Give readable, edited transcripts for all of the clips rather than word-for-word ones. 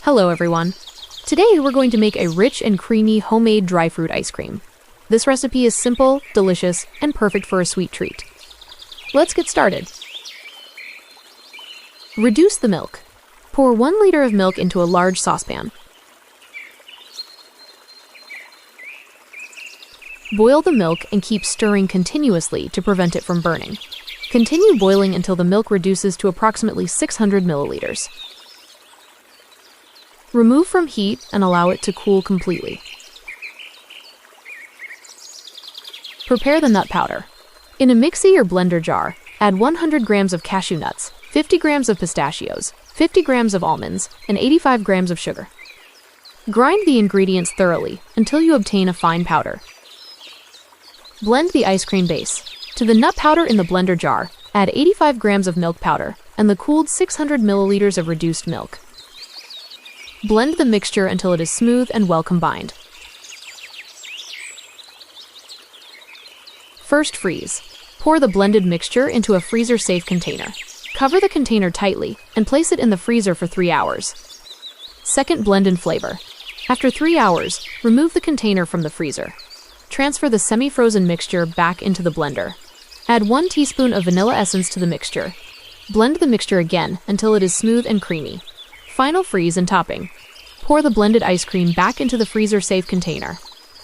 Hello everyone. Today we're going to make a rich and creamy homemade dry fruit ice cream. This recipe is simple, delicious, and perfect for a sweet treat. Let's get started. Reduce the milk. Pour 1 liter of milk into a large saucepan. Boil the milk and keep stirring continuously to prevent it from burning. Continue boiling until the milk reduces to approximately 600 milliliters. Remove from heat and allow it to cool completely. Prepare the nut powder. In a mixie or blender jar, add 100 grams of cashew nuts, 50 grams of pistachios, 50 grams of almonds, and 85 grams of sugar. Grind the ingredients thoroughly until you obtain a fine powder. Blend the ice cream base. To the nut powder in the blender jar, add 85 grams of milk powder and the cooled 600 milliliters of reduced milk. Blend the mixture until it is smooth and well combined. First, freeze. Pour the blended mixture into a freezer-safe container. Cover the container tightly and place it in the freezer for 3 hours. Second, blend and flavor. After 3 hours, remove the container from the freezer. Transfer the semi-frozen mixture back into the blender. Add 1 teaspoon of vanilla essence to the mixture. Blend the mixture again until it is smooth and creamy. Final freeze and topping. Pour the blended ice cream back into the freezer-safe container.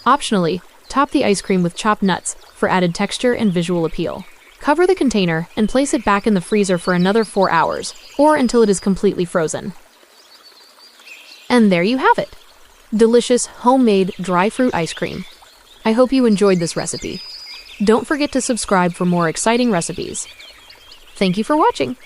Optionally, top the ice cream with chopped nuts for added texture and visual appeal. Cover the container and place it back in the freezer for another 4 hours, or until it is completely frozen. And there you have it! Delicious, homemade, dry fruit ice cream. I hope you enjoyed this recipe. Don't forget to subscribe for more exciting recipes. Thank you for watching!